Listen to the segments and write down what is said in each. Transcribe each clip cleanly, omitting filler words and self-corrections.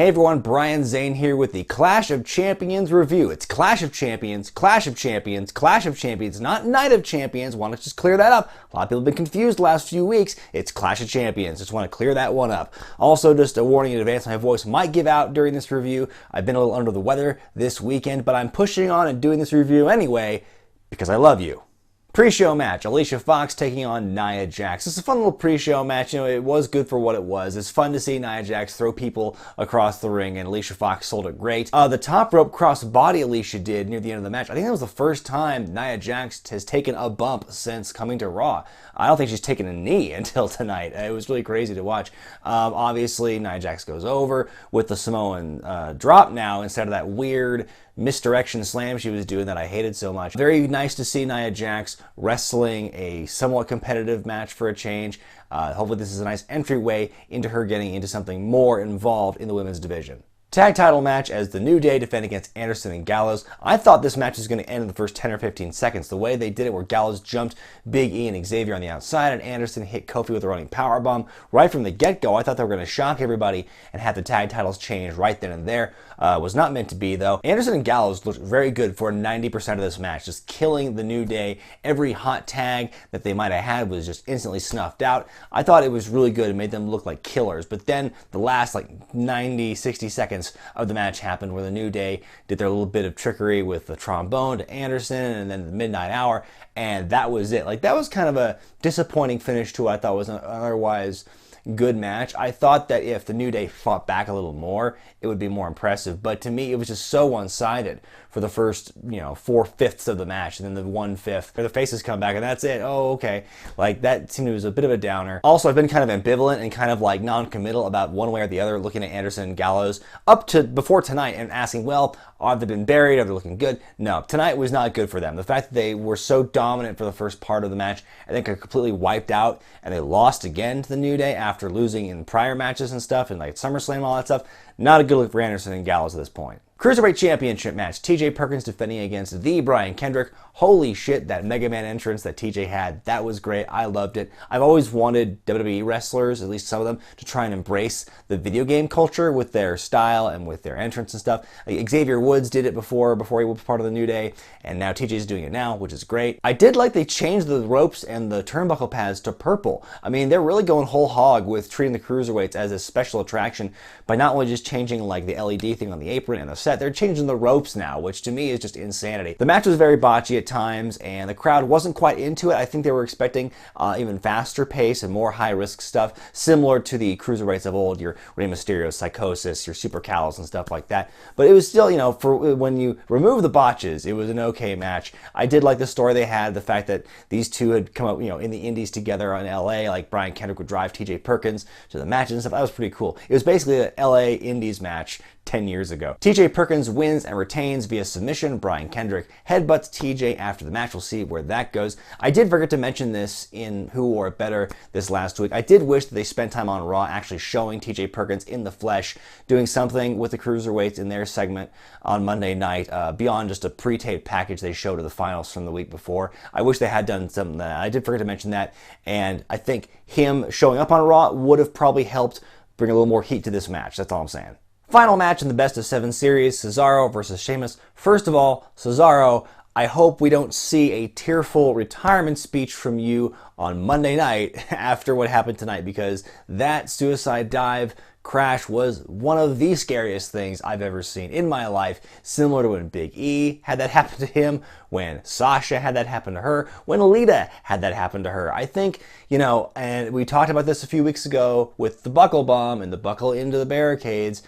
Hey everyone, Brian Zayn here with the Clash of Champions review. It's Clash of Champions, Clash of Champions, Clash of Champions, not Night of Champions. Want to just clear that up. A lot of people have been confused the last few weeks. It's Clash of Champions. Just want to clear that one up. Also, just a warning in advance, my voice might give out during this review. I've been a little under the weather this weekend, but I'm pushing on and doing this review anyway because I love you. Pre-show match, Alicia Fox taking on Nia Jax. It's a fun little pre-show match. It was good for what it was. It's fun to see Nia Jax throw people across the ring, and Alicia Fox sold it great. The top rope cross-body Alicia did near the end of the match. I think that was the first time Nia Jax has taken a bump since coming to Raw. I don't think she's taken a knee until tonight. It was really crazy to watch. Obviously, Nia Jax goes over with the Samoan drop now instead of that weird misdirection slam she was doing that I hated so much. Very nice to see Nia Jax wrestling a somewhat competitive match for a change. Hopefully this is a nice entryway into her getting into something more involved in the women's division. Tag title match as the New Day defend against Anderson and Gallows. I thought this match was going to end in the first 10 or 15 seconds. The way they did it, where Gallows jumped Big E and Xavier on the outside, and Anderson hit Kofi with a running powerbomb right from the get-go. I thought they were going to shock everybody and have the tag titles change right then and there. Was not meant to be, though. Anderson and Gallows looked very good for 90% of this match, just killing the New Day. Every hot tag that they might have had was just instantly snuffed out. I thought it was really good. It made them look like killers. But then the last 90, 60 seconds of the match happened where the New Day did their little bit of trickery with the trombone to Anderson and then the Midnight Hour, and that was it. That was kind of a disappointing finish to what I thought was an otherwise good match. I thought that if the New Day fought back a little more, it would be more impressive. But to me, it was just so one-sided for the first, 4/5 of the match, and then the 1/5 where the faces come back, and that's it. Oh, okay. That seemed to was a bit of a downer. Also, I've been kind of ambivalent and kind of non-committal about one way or the other, looking at Anderson and Gallows up to before tonight and asking, well, have they been buried? Are they looking good? No, tonight was not good for them. The fact that they were so dominant for the first part of the match, I think, are completely wiped out, and they lost again to the New Day after losing in prior matches and stuff, and SummerSlam and all that stuff. Not a good look for Anderson and Gallows at this point. Cruiserweight Championship match. TJ Perkins defending against the Brian Kendrick. Holy shit, that Mega Man entrance that TJ had, that was great. I loved it. I've always wanted WWE wrestlers, at least some of them, to try and embrace the video game culture with their style and with their entrance and stuff. Xavier Woods did it before he was part of the New Day, and now TJ's doing it now, which is great. I did like they changed the ropes and the turnbuckle pads to purple. I mean, they're really going whole hog with treating the Cruiserweights as a special attraction by not only just changing the LED thing on the apron and the set, they're changing the ropes now, which to me is just insanity. The match was very botchy at times, and the crowd wasn't quite into it. I think they were expecting even faster pace and more high-risk stuff, similar to the Cruiserweights of old, your Rey Mysterio, Psychosis, your Super Callows and stuff like that. But it was still, for when you remove the botches, it was an okay match. I did like the story they had, the fact that these two had come up, in the Indies together in LA, Brian Kendrick would drive TJ Perkins to the matches and stuff. That was pretty cool. It was basically an LA Indies match 10 years ago. TJ Perkins wins and retains via submission. Brian Kendrick headbutts TJ after the match. We'll see where that goes. I did forget to mention this in Who Wore It Better this last week. I did wish that they spent time on Raw actually showing TJ Perkins in the flesh, doing something with the Cruiserweights in their segment on Monday night, beyond just a pre-taped package they showed of the finals from the week before. I wish they had done something like that. I did forget to mention that, and I think him showing up on Raw would have probably helped bring a little more heat to this match. That's all I'm saying. Final match in the best of 7 series, Cesaro versus Sheamus. First of all, Cesaro, I hope we don't see a tearful retirement speech from you on Monday night after what happened tonight, because that suicide dive crash was one of the scariest things I've ever seen in my life, similar to when Big E had that happen to him, when Sasha had that happen to her, when Lita had that happen to her. I think, and we talked about this a few weeks ago with the buckle bomb and the buckle into the barricades.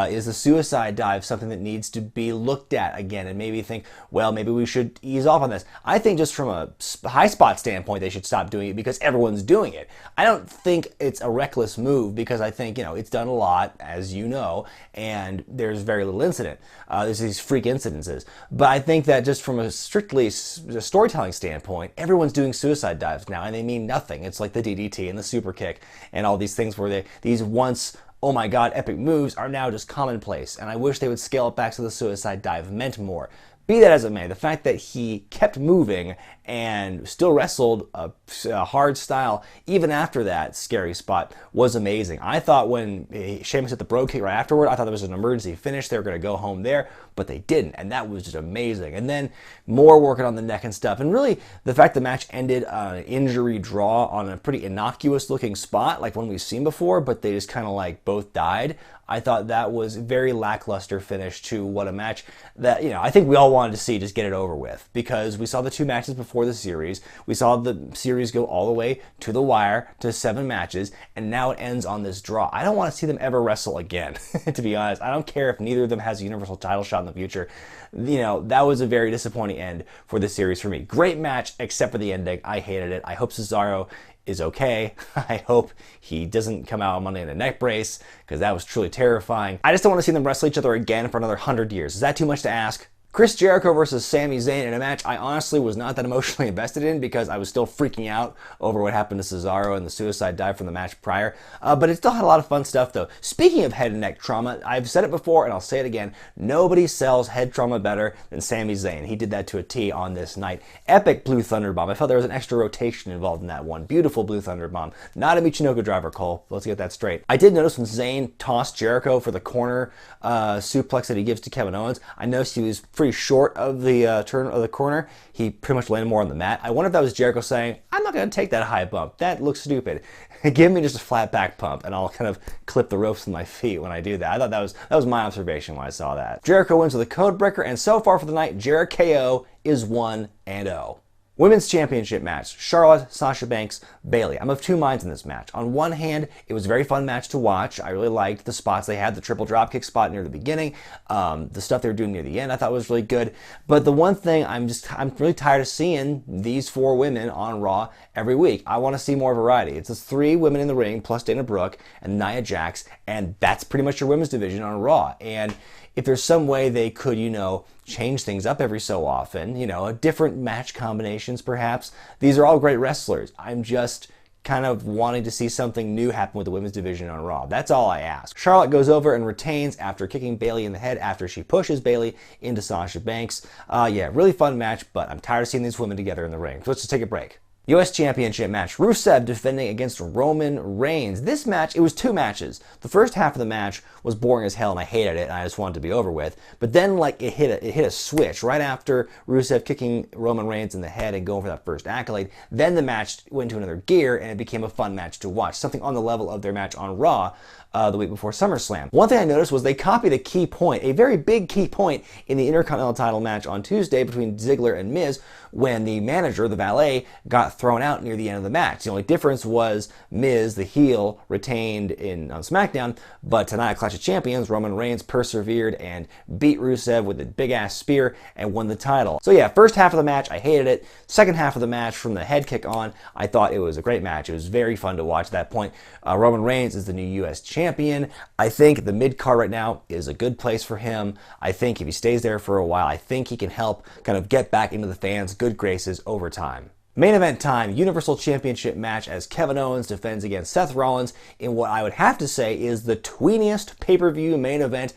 Is the suicide dive something that needs to be looked at again, and maybe think, well, maybe we should ease off on this? I think just from a high spot standpoint, they should stop doing it because everyone's doing it. I don't think it's a reckless move because I think, it's done a lot, as you know, and there's very little incident. There's these freak incidences. But I think that just from a strictly storytelling standpoint, everyone's doing suicide dives now, and they mean nothing. It's like the DDT and the super kick and all these things where these once oh my god epic moves are now just commonplace, and I wish they would scale it back so the suicide dive meant more. Be that as it may, the fact that he kept moving and still wrestled a hard style even after that scary spot was amazing. I thought when Sheamus hit the bro kick right afterward, I thought there was an emergency finish. They were going to go home there, but they didn't, and that was just amazing. And then more working on the neck and stuff. And really, the fact the match ended on an injury draw on a pretty innocuous looking spot, like one we've seen before, but they just kind of like both died. I thought that was a very lackluster finish to what a match that, I think we all wanted to see just get it over with, because we saw the 2 matches before the series. We saw the series go all the way to the wire to 7 matches, and now it ends on this draw. I don't want to see them ever wrestle again, to be honest. I don't care if neither of them has a Universal title shot in the future. That was a very disappointing end for the series for me. Great match, except for the ending. I hated it. I hope Cesaro is okay. I hope he doesn't come out on Monday in a neck brace, because that was truly terrifying. I just don't want to see them wrestle each other again for another 100 years. Is that too much to ask? Chris Jericho versus Sami Zayn in a match I honestly was not that emotionally invested in, because I was still freaking out over what happened to Cesaro and the suicide dive from the match prior. But it still had a lot of fun stuff though. Speaking of head and neck trauma, I've said it before and I'll say it again, nobody sells head trauma better than Sami Zayn. He did that to a T on this night. Epic Blue Thunder Bomb. I felt there was an extra rotation involved in that one. Beautiful Blue Thunder Bomb. Not a Michinoku driver, Cole. Let's get that straight. I did notice when Zayn tossed Jericho for the corner suplex that he gives to Kevin Owens, I noticed he was pretty short of the turn of the corner. He pretty much landed more on the mat. I wonder if that was Jericho saying, I'm not going to take that high bump. That looks stupid. Give me just a flat back pump and I'll kind of clip the ropes with my feet when I do that. I thought that was my observation when I saw that. Jericho wins with a code breaker, and so far for the night, Jericho is 1-0. Women's Championship match, Charlotte, Sasha Banks, Bayley. I'm of 2 minds in this match. On one hand, it was a very fun match to watch. I really liked the spots they had, the triple dropkick spot near the beginning, the stuff they were doing near the end I thought was really good. But the one thing I'm really tired of seeing these 4 women on Raw every week. I want to see more variety. It's just 3 women in the ring plus Dana Brooke and Nia Jax, and that's pretty much your women's division on Raw. And if there's some way they could, change things up every so often, different match combinations perhaps. These are all great wrestlers. I'm just kind of wanting to see something new happen with the women's division on Raw. That's all I ask. Charlotte goes over and retains after kicking Bayley in the head after she pushes Bayley into Sasha Banks. Yeah, really fun match, but I'm tired of seeing these women together in the ring. So let's just take a break. U.S. Championship match, Rusev defending against Roman Reigns. This match, it was 2 matches. The first half of the match was boring as hell and I hated it and I just wanted to be over with. But then it hit a switch right after Rusev kicking Roman Reigns in the head and going for that first accolade. Then the match went to another gear and it became a fun match to watch. Something on the level of their match on Raw the week before SummerSlam. One thing I noticed was they copied a key point, a very big key point in the Intercontinental title match on Tuesday between Ziggler and Miz, when the manager, the valet, got thrown out near the end of the match. The only difference was Miz, the heel, retained on SmackDown, but tonight at Clash of Champions, Roman Reigns persevered and beat Rusev with a big-ass spear and won the title. So yeah, first half of the match, I hated it. Second half of the match, from the head kick on, I thought it was a great match. It was very fun to watch at that point. Roman Reigns is the new U.S. champion. I think the mid-card right now is a good place for him. I think if he stays there for a while, I think he can help kind of get back into the fans' good graces over time. Main event time, Universal Championship match as Kevin Owens defends against Seth Rollins in what I would have to say is the tweeniest pay-per-view main event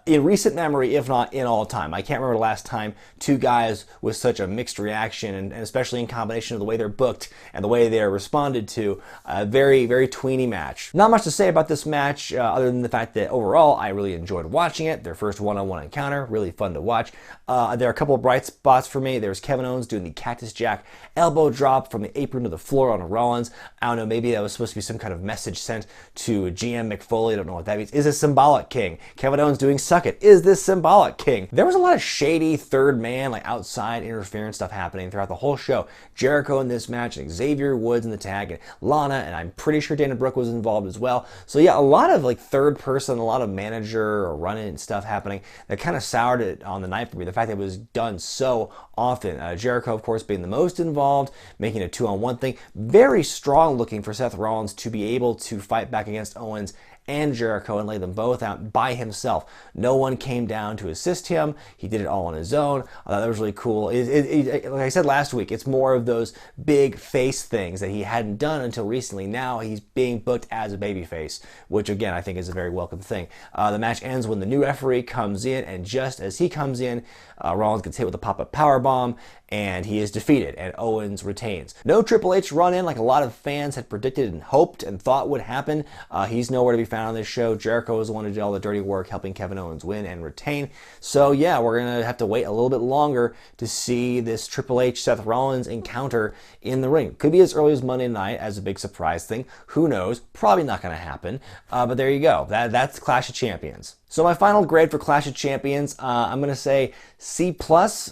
in recent memory, if not in all time. I can't remember the last time 2 guys with such a mixed reaction, and especially in combination of the way they're booked and the way they're responded to. A very, very tweeny match. Not much to say about this match other than the fact that overall I really enjoyed watching it. Their first one-on-one encounter, really fun to watch. There are a couple of bright spots for me. There's Kevin Owens doing the Cactus Jack elbow drop from the apron to the floor on Rollins. I don't know, maybe that was supposed to be some kind of message sent to GM McFoley. I don't know what that means. Is this symbolic, King? Kevin Owens doing Suck It. Is this symbolic, King? There was a lot of shady third man, like outside interference stuff happening throughout the whole show. Jericho in this match, and Xavier Woods in the tag, and Lana, and I'm pretty sure Dana Brooke was involved as well. So yeah, a lot of like third person, a lot of manager or run-in stuff happening that kind of soured it on the night for me. The fact that it was done so often. Jericho, of course, being the most involved, making a 2-on-1 thing. Very strong looking for Seth Rollins to be able to fight back against Owens and Jericho and laid them both out by himself. No one came down to assist him. He did it all on his own. I thought that was really cool. Like I said last week, it's more of those big face things that he hadn't done until recently. Now he's being booked as a babyface, which again I think is a very welcome thing. The match ends when the new referee comes in, and just as he comes in, Rollins gets hit with a pop-up powerbomb, and he is defeated, and Owens retains. No Triple H run-in like a lot of fans had predicted and hoped and thought would happen. He's nowhere to be found on this show. Jericho is the one who did all the dirty work, helping Kevin Owens win and retain. So yeah, we're going to have to wait a little bit longer to see this Triple H Seth Rollins encounter in the ring. Could be as early as Monday night as a big surprise thing. Who knows? Probably not going to happen. But there you go. That's Clash of Champions. So my final grade for Clash of Champions, I'm going to say C+.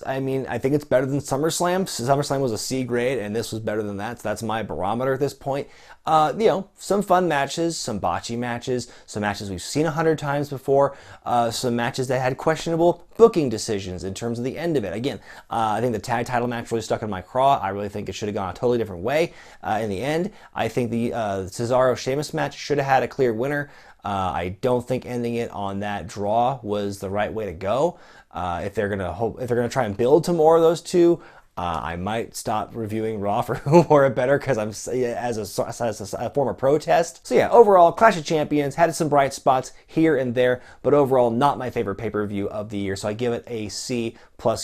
I mean, I think it's better than SummerSlam. SummerSlam was a C grade, and this was better than that. So that's my barometer at this point. Some fun matches, some botchy matches, some matches we've seen 100 times before, some matches that had questionable booking decisions in terms of the end of it. Again, I think the tag title match really stuck in my craw. I really think it should have gone a totally different way in the end. I think the Cesaro-Sheamus match should have had a clear winner. I don't think ending it on that draw was the right way to go. If they're gonna try and build to more of those two, I might stop reviewing Raw for Who Wore It Better because I'm as a form of protest. So yeah, overall, Clash of Champions had some bright spots here and there, but overall not my favorite pay-per-view of the year. So I give it a C+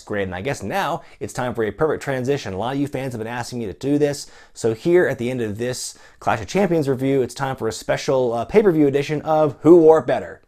grade. And I guess now it's time for a perfect transition. A lot of you fans have been asking me to do this. So here at the end of this Clash of Champions review, it's time for a special pay-per-view edition of Who Wore It Better.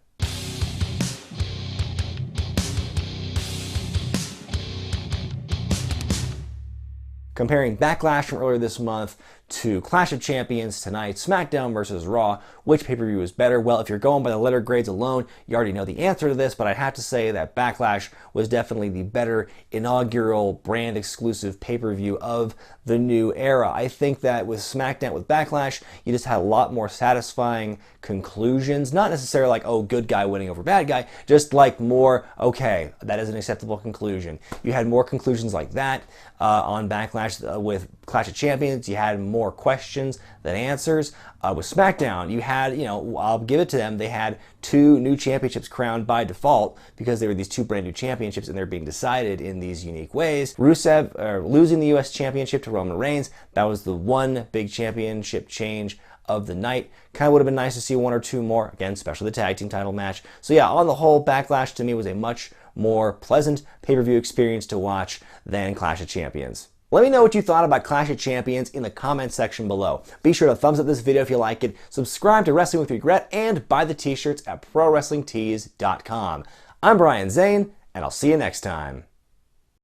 Comparing Backlash from earlier this month to Clash of Champions tonight, SmackDown versus Raw. Which pay-per-view is better? Well, if you're going by the letter grades alone, you already know the answer to this, but I have to say that Backlash was definitely the better inaugural brand-exclusive pay-per-view of the new era. I think that with SmackDown, with Backlash, you just had a lot more satisfying conclusions. Not necessarily like, oh, good guy winning over bad guy, just like more, okay, that is an acceptable conclusion. You had more conclusions like that on Backlash. With Clash of Champions, you had more questions than answers. With SmackDown, you had, I'll give it to them, they had 2 new championships crowned by default because they were these 2 brand new championships and they're being decided in these unique ways. Rusev losing the US Championship to Roman Reigns, that was the one big championship change of the night. Kind of would have been nice to see 1 or 2 more, again, especially the tag team title match. So yeah, on the whole, Backlash to me was a much more pleasant pay-per-view experience to watch than Clash of Champions. Let me know what you thought about Clash of Champions in the comments section below. Be sure to thumbs up this video if you like it, subscribe to Wrestling with Regret, and buy the t-shirts at ProWrestlingTees.com. I'm Brian Zayn, and I'll see you next time.